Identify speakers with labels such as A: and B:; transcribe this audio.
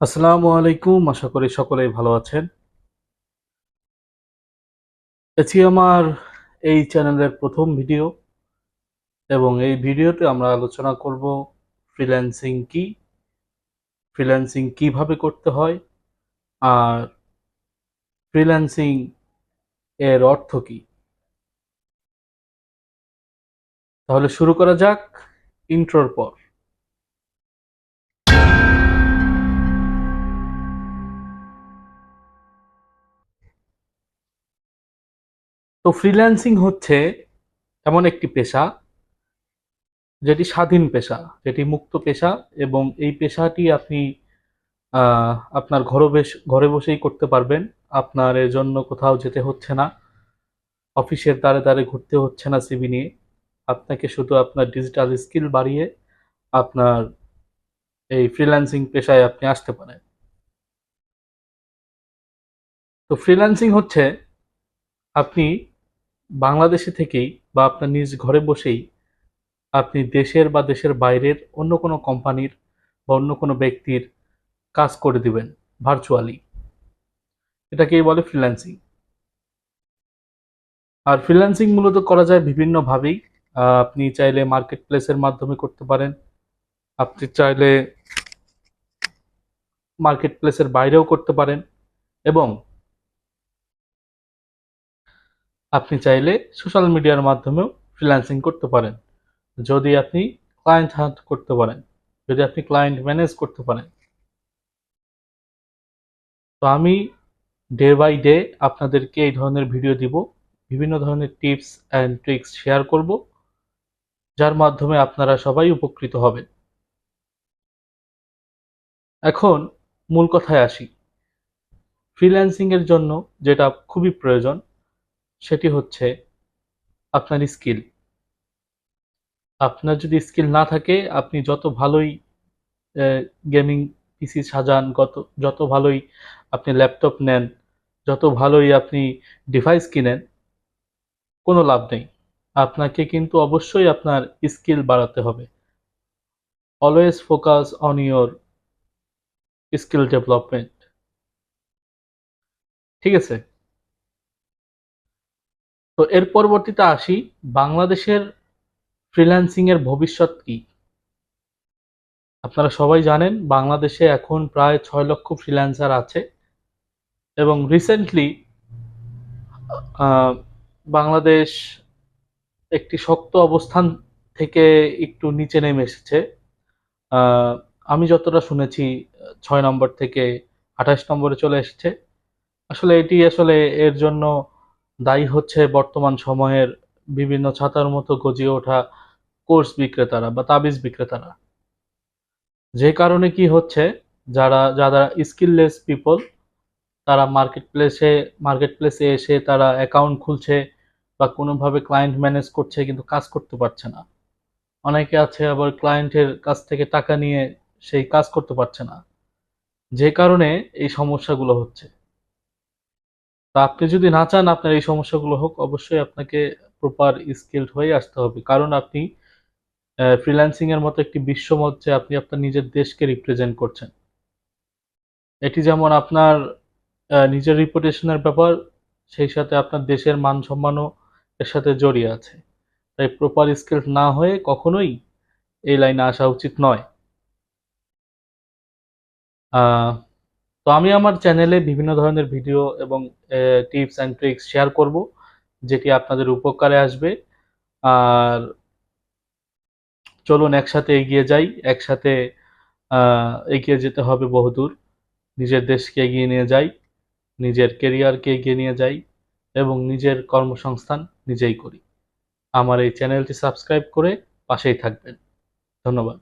A: আসসালামু আলাইকুম, আশা করি সকলেই ভালো আছেন। এটি আমার এই চ্যানেলের প্রথম ভিডিও এবং এই ভিডিওতে আমরা আলোচনা করব ফ্রিল্যান্সিং কি, ফ্রিল্যান্সিং কিভাবে করতে হয়, আর ফ্রিল্যান্সিং এর অর্থ কি। তাহলে শুরু করা যাক ইন্ট্রোর পর। তো ফ্রিল্যান্সিং হচ্ছে এমন একটি পেশা যেটি স্বাধীন পেশা, যেটি মুক্ত পেশা, এবং এই পেশাটি আপনি আপনার ঘরে বসেই করতে পারবেন। আপনার এর জন্য কোথাও যেতে হচ্ছে না, অফিসের দ্বারে দ্বারে ঘুরতে হচ্ছে না সিভি নিয়ে। আপনাকে শুধু আপনার ডিজিটাল স্কিল বাড়িয়ে আপনার এই ফ্রিল্যান্সিং পেশায় আপনি আসতে পারেন। তো ফ্রিল্যান্সিং হচ্ছে আপনি বাংলাদেশে থেকেই বা আপনার নিজ ঘরে বসেই আপনি দেশের বা দেশের বাইরের অন্য কোনো কোম্পানির বা অন্য কোনো ব্যক্তির কাজ করে দিবেন ভার্চুয়ালি। এটাকেই বলে ফ্রিল্যান্সিং। আর ফ্রিল্যান্সিং মূলত করা যায় বিভিন্নভাবেই। আপনি চাইলে মার্কেট প্লেসের মাধ্যমে করতে পারেন, আপনি চাইলে মার্কেট প্লেসের বাইরেও করতে পারেন, এবং আপনি চাইলে সোশ্যাল মিডিয়ার মাধ্যমেও ফ্রিল্যান্সিং করতে পারেন, যদি আপনি ক্লায়েন্ট হান্ট করতে পারেন, যদি আপনি ক্লায়েন্ট ম্যানেজ করতে পারেন। তো আমি ডে বাই ডে আপনাদেরকে এই ধরনের ভিডিও দিব, বিভিন্ন ধরনের টিপস অ্যান্ড ট্রিক্স শেয়ার করব, যার মাধ্যমে আপনারা সবাই উপকৃত হবেন। এখন মূল কথায় আসি। ফ্রিল্যান্সিং এর জন্য যেটা খুবই প্রয়োজন সেটি হচ্ছে আপনার স্কিল। আপনার যদি স্কিল না থাকে, আপনি যত ভালোই গেমিং পিসি সাজান, যত ভালোই আপনি ল্যাপটপ নেন, যত ভালোই আপনি ডিভাইস কিনেন, কোনো লাভ নেই। আপনাকে কিন্তু অবশ্যই আপনার স্কিল বাড়াতে হবে। Always focus on your skill development. ঠিক আছে? তো এর পরবর্তীতে আসি, বাংলাদেশের ফ্রিল্যান্সিং এর ভবিষ্যৎ কি। আপনারা সবাই জানেন বাংলাদেশে এখন প্রায় 6 লক্ষ ফ্রিল্যান্সার আছে, এবং রিসেন্টলি বাংলাদেশ একটি শক্ত অবস্থান থেকে একটু নিচে নেমে এসেছে। আহ, আমি যতটা শুনেছি 6 নম্বর থেকে 28 নম্বরে চলে এসেছে। আসলে এটি আসলে এর জন্য দায়ী হচ্ছে বর্তমান সময়ের বিভিন্ন ছাতার মতো গজিয়ে ওঠা কোর্স বিক্রেতারা বা তাবিজ বিক্রেতারা। যে কারণে কি হচ্ছে, যারা যারা স্কিললেস পিপল, তারা মার্কেট প্লেসে এসে তারা অ্যাকাউন্ট খুলছে বা কোনোভাবে ক্লায়েন্ট ম্যানেজ করছে, কিন্তু কাজ করতে পারছে না। অনেকে আছে আবার ক্লায়েন্টের কাছ থেকে টাকা নিয়ে সেই কাজ করতে পারছে না, যে কারণে এই সমস্যাগুলো হচ্ছে। তা আপনি যদি না চান আপনার এই সমস্যাগুলো হোক, অবশ্যই আপনাকে প্রপার স্কিলড হয়ে আসতে হবে, কারণ আপনি ফ্রিল্যান্সিং এর মতো একটি বিশ্বমঞ্চে আপনি আপনার নিজের দেশকে রিপ্রেজেন্ট করছেন। এটি যেমন আপনার নিজের রিপুটেশনের ব্যাপার, সেই সাথে আপনার দেশের মান সম্মানও এর সাথে জড়িয়ে আছে। তাই প্রপার স্কিল না হয়ে কখনোই এই লাইনে আসা উচিত নয়। আহ, তো আমি আমার চ্যানেলে বিভিন্ন ধরনের ভিডিও এবং টিপস অ্যান্ড ট্রিক্স শেয়ার করব, যেটি আপনাদের উপকারে আসবে। আর চলুন একসাথে এগিয়ে যাই, একসাথে এগিয়ে যেতে হবে বহুদূর। নিজের দেশকে এগিয়ে নিয়ে যাই, নিজের কেরিয়ারকে এগিয়ে নিয়ে যাই, এবং নিজের কর্মসংস্থান নিজেই করি। আমার এই চ্যানেলটি সাবস্ক্রাইব করে পাশেই থাকবেন। ধন্যবাদ।